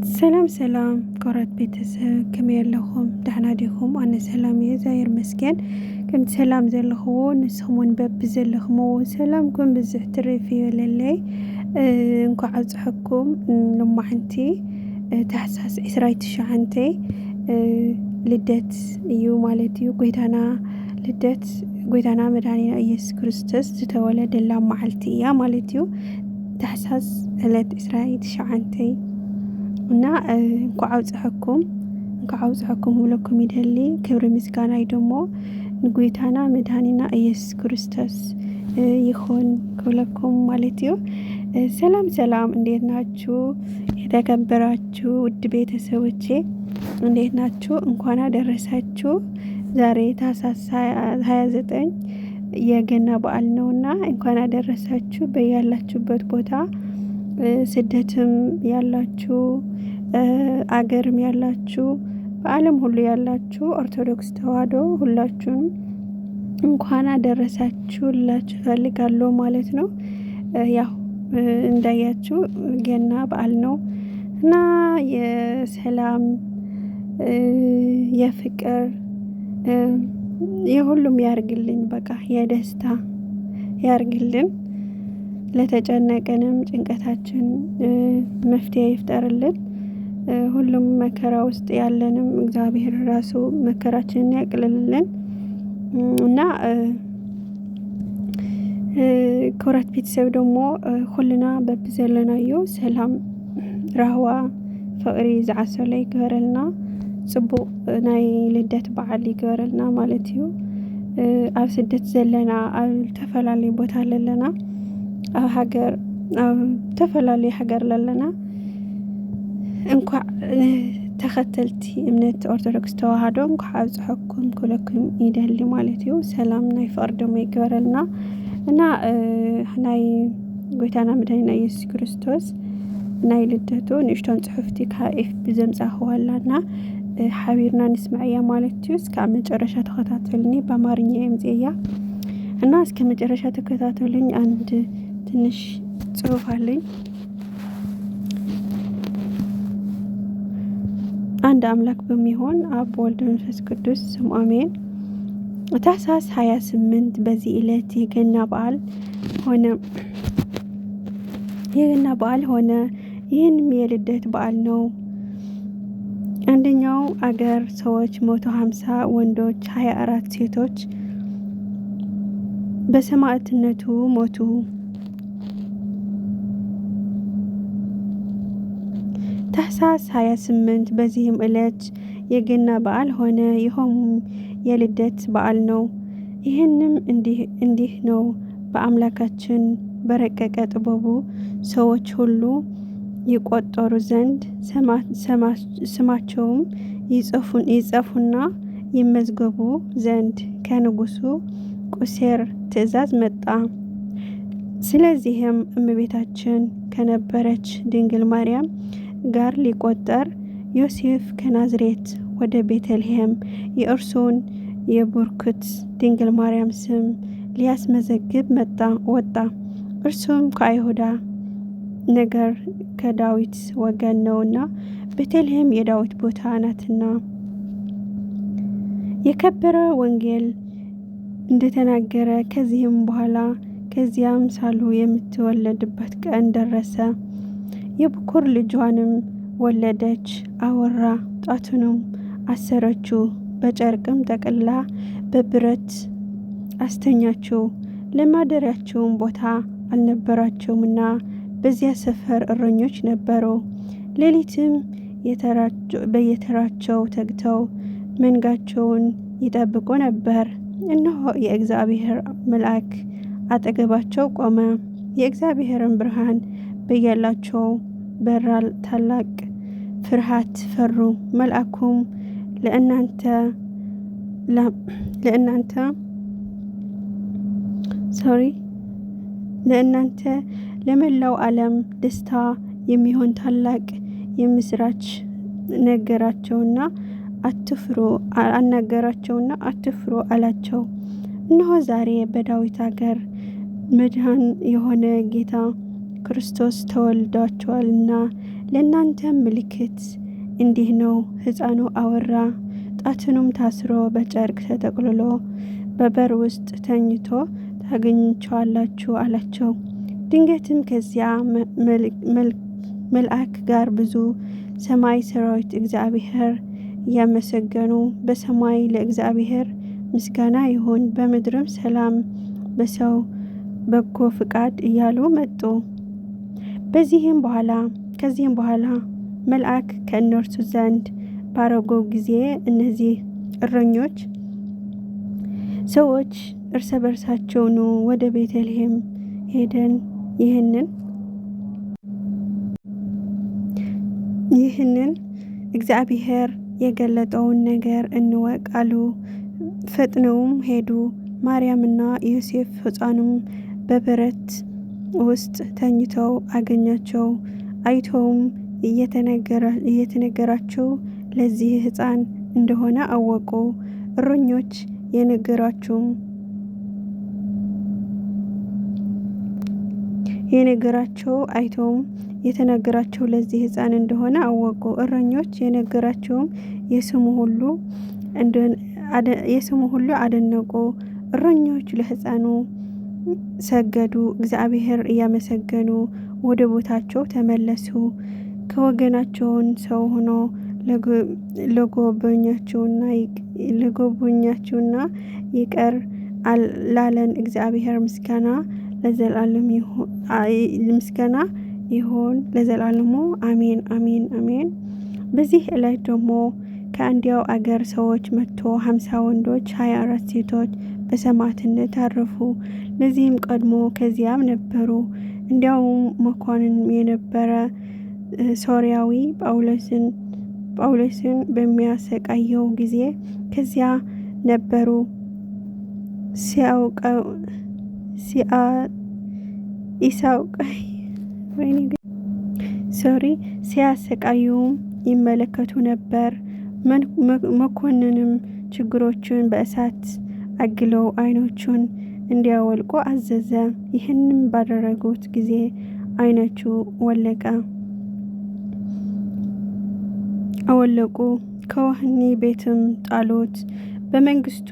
ሰላም ኮራት ቤተሰብ ከመይ ኣለኹም ደህና ዲኹም? ኣነ ሰላም እየ እግዚአብሔር ይመስገን። ከምቲ ሰላም ዘለኽዎ ንስኹምን በቢ ዘለኽሞ ሰላምኩም ብዝሕ ትርፍ ይበለለይ። እንኳዕ ኣብፅሐኩም ሎማዓንቲ ታሕሳስ 29 ልደት እዩ ማለት እዩ። ጎይታና ልደት ጎይታና መድኃኒና ኢየሱስ ክርስቶስ ዝተወለደላ መዓልቲ እያ ማለት እዩ። ታሕሳስ ዕለት 29 እና እንኳዕ ኣውፅሐኩም ብለኩም ይደሊ ክብሪ ምስጋና ደሞ ንጎይታና መድኃኒና ኢየሱስ ክርስቶስ ይኹን ክብለኩም ማለት እዩ። ሰላም እንዴት ናችሁ? የተከበራችሁ ውድ ቤተሰቦቼ እንዴት ናችሁ? እንኳን አደረሳችሁ። ዛሬ ታህሳስ 29 የገና በዓል ነውና እንኳን አደረሳችሁ። በያላችሁበት ቦታ ስደትም ያላችሁ አገርም ያላችሁ በዓለም ሁሉ ያላችሁ ኦርቶዶክስ ተዋሕዶ ሁላችሁም እንኳን አደረሳችሁ ልላችሁ ፈልጋለሁ ማለት ነው። ያው እንዳያችሁ ገና በዓል ነው እና የሰላም የፍቅር የሁሉም ያርግልኝ። በቃ የደስታ ያርግልን። ለተጨነቀንም ጭንቀታችን መፍትሄ ይፍጠርልን። ሁሉም መከራ ውስጥ ያለንም እግዚአብሔር ራሱ መከራችንን ያቅልልን እና ኮራት ቤተሰብ ደግሞ ሁልና በብዘለናዮ ሰላም ራህዋ ፍቅሪ ዝዓሰለ ይግበረልና። ጽቡቕ ናይ ልደት በዓል ይግበረልና ማለት እዩ። ኣብ ስደት ዘለና ኣብ ተፈላለዩ ቦታ ለለና ኣብ ሃገር ኣብ ተፈላለዩ ሃገር ለለና እንኳዕ ተኸተልቲ እምነት ኦርቶዶክስ ተዋሕዶ እንኳዕ ኣብፅሐኩም ክብለኩም ይደሊ ማለት እዩ። ሰላም ናይ ፍቅሪ ደሞ ይግበረልና እና ናይ ጎይታና መድኃኒና ኢየሱስ ክርስቶስ ናይ ልደቱ ንእሽቶን ጽሑፍቲ ካኤፍ ብዘምጻኽዋላና ሓቢርና ንስማዕያ ማለት እዩ። እስከ መጨረሻ ተከታተሉኝ። በአማርኛ የምጽያ እና እስከ መጨረሻ ተከታተሉኝ። አንድ ትንሽ ጽሑፍ አለኝ። አንድ አምላክ በሚሆን አብ ወልድ መንፈስ ቅዱስ ስም አሜን። ታህሳስ 28 በዚህ ዕለት የገና በዓል ሆነ። ይህንም የልደት በዓል ነው። አንደኛው አገር ሰዎች 150 ወንዶች 24 ሴቶች በሰማዕትነቱ ሞቱ። ታህሳስ 28 በዚህም ዕለት የገና በዓል ሆነ። ይኸውም የልደት በዓል ነው። ይህንም እንዲህ ነው። በአምላካችን በረቀቀ ጥበቡ ሰዎች ሁሉ ይቆጠሩ ዘንድ ስማቸውም ይጸፉና ይመዝገቡ ዘንድ ከንጉሱ ቁሴር ትእዛዝ መጣ። ስለዚህም እመቤታችን ከነበረች ድንግል ማርያም ጋር ሊቆጠር ዮሴፍ ከናዝሬት ወደ ቤተልሔም የእርሱን የቡርክት ድንግል ማርያም ስም ሊያስመዘግብ ወጣ። እርሱም ከአይሁዳ ነገር ከዳዊት ወገን ነውና ቤተልሔም የዳዊት ቦታ ናትና። የከበረ ወንጌል እንደተናገረ ከዚያም ሳሉ የምትወለድበት ቀን ደረሰ። የብኩር ልጇንም ወለደች። አወራ ጣቱንም አሰረችው፣ በጨርቅም ጠቅልላ በብረት አስተኛችው። ለማደሪያቸውም ቦታ አልነበራቸውምና በዚያ ሰፈር እረኞች ነበሩ። ሌሊትም በየተራቸው ተግተው መንጋቸውን ይጠብቁ ነበር። እነሆ የእግዚአብሔር መልአክ አጠገባቸው ቆመ። የእግዚአብሔርን ብርሃን በያላቸው በራ። ታላቅ ፍርሃት ፈሩ። መልአኩም ለእናንተ ለመላው ዓለም ደስታ የሚሆን ታላቅ የምስራች አናገራቸውና አትፍሩ አላቸው። እነሆ ዛሬ በዳዊት አገር መድኃኒት የሆነ ጌታ ክርስቶስ ተወልዷቸዋልና ለእናንተም ምልክት እንዲህ ነው፣ ሕፃኑ አወራ፣ ጣቱንም ታስሮ በጨርቅ ተጠቅልሎ በበር ውስጥ ተኝቶ ታገኙቸዋላችሁ አላቸው። ድንገትም ከዚያ መልአክ ጋር ብዙ ሰማይ ሰራዊት እግዚአብሔር እያመሰገኑ በሰማይ ለእግዚአብሔር ምስጋና ይሁን፣ በምድርም ሰላም በሰው በጎ ፍቃድ እያሉ መጡ። ከዚህም በኋላ መልአክ ከእነርሱ ዘንድ ባረገው ጊዜ እነዚህ እረኞች ሰዎች እርስ በርሳቸው ኑ ወደ ቤተልሔም ሄደን ይህንን እግዚአብሔር የገለጠውን ነገር እንወቅ አሉ። ፈጥነውም ሄዱ። ማርያምና ዮሴፍ ሕፃኑም በበረት ውስጥ ተኝተው አገኛቸው። አይተውም እየተነገራቸው ለዚህ ሕፃን እንደሆነ አወቁ። እረኞች አይተውም የተነገራቸው ለዚህ ሕፃን እንደሆነ አወቁ። እረኞች የነገራቸውም የስሙ ሁሉ አደነቁ። እረኞች ለሕፃኑ ሰገዱ፣ እግዚአብሔር እያመሰገኑ ወደ ቦታቸው ተመለሱ። ከወገናቸውን ሰው ሆኖ ለጎበኛቸውና ይቅር ላለን እግዚአብሔር ምስጋና ይሁን ለዘላለሙ አሜን አሜን አሜን። በዚህ ዕለት ደግሞ ከአንዲያው አገር ሰዎች 150 ወንዶች 24 ሴቶች በሰማዕትነት አረፉ። ለዚህም ቀድሞ ከዚያም ነበሩ። እንዲያውም መኳንን የነበረ ሶርያዊ ጳውሎስን በሚያሰቃየው ጊዜ ከዚያ ነበሩ። ሲያሰቃዩም ይመለከቱ ነበር። መኮንንም ችግሮቹን በእሳት አግለው ዓይኖቹን እንዲያወልቁ አዘዘ። ይህንም ባደረጉት ጊዜ ዓይኖቹ አወለቁ። ከወህኒ ቤትም ጣሉት። በመንግስቱ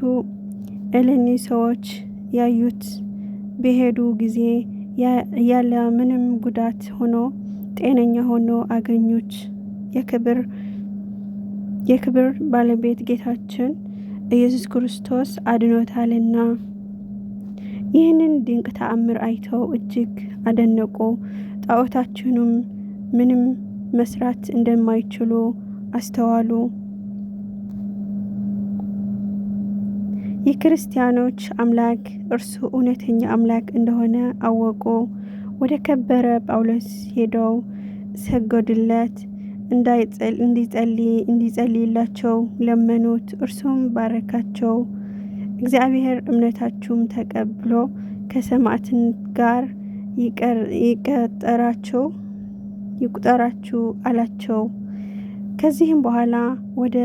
እልህኝ ሰዎች ያዩት በሄዱ ጊዜ ያለ ምንም ጉዳት ሆኖ ጤነኛ ሆኖ አገኙት። የክብር ባለቤት ጌታችን ኢየሱስ ክርስቶስ አድኖታልና። ይህንን ድንቅ ተአምር አይተው እጅግ አደነቁ። ጣዖታቸውንም ምንም መስራት እንደማይችሉ አስተዋሉ። የክርስቲያኖች አምላክ እርሱ እውነተኛ አምላክ እንደሆነ አወቁ። ወደ ከበረ ጳውሎስ ሄደው ሰገዱለት። እንዲጸልይላቸው ለመኑት። እርሱም ባረካቸው። እግዚአብሔር እምነታችሁም ተቀብሎ ከሰማዕታት ጋር ይቁጠራችሁ አላቸው። ከዚህም በኋላ ወደ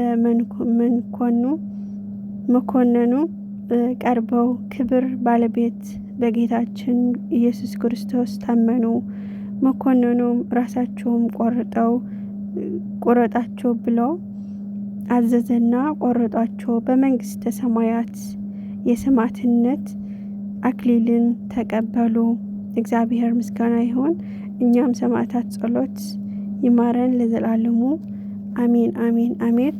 መኮንኑ ቀርበው ክብር ባለቤት በጌታችን ኢየሱስ ክርስቶስ ታመኑ። መኮንኑም ራሳቸውም ቆረጣቸው ብሎ አዘዘና ቆረጧቸው። በመንግስተ ሰማያት የሰማዕትነት አክሊልን ተቀበሉ። እግዚአብሔር ምስጋና ይሁን። እኛም ሰማዕታት ጸሎት ይማረን ለዘላለሙ አሜን አሜን አሜን።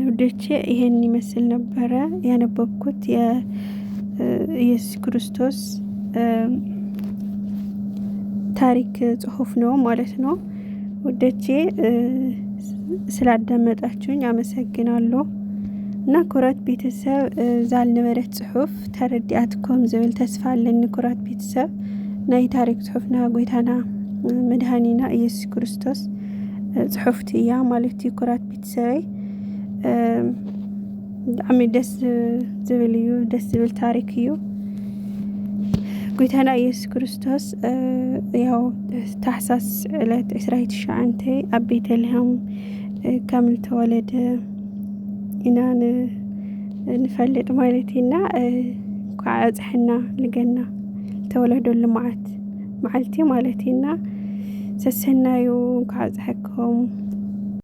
ውዶቼ ይሄን ይመስል ነበረ ያነበብኩት የኢየሱስ ክርስቶስ ታሪክ ጽሑፍ ነው ማለት ነው። ውዶቼ ስላዳመጣችሁኝ አመሰግናለሁ። እና ኩራት ቤተሰብ ዛልነበረት ጽሑፍ ተረዲአትኩም ዝብል ተስፋ ኣለኒ። ኩራት ቤተሰብ ናይ ታሪክ ጽሑፍና ጎይታና መድኃኒና ኢየሱስ ክርስቶስ ጽሑፍቲ እያ ማለት እዩ። ኩራት ቤተሰበይ ብጣዕሚ ደስ ዝብል እዩ። ደስ ዝብል ታሪክ እዩ። ጎይታና ኢየሱስ ክርስቶስ ያው ታሕሳስ ዕለት 29 ኣብ ቤተልሔም ከም ዝተወለደ ኢና ንፈልጥ ማለት ኢና ኳዓ ፅሕና ልገና ተወለደሉ መዓልቲ ማለት ኢና ተሰናዩ ክዓፅሐኩም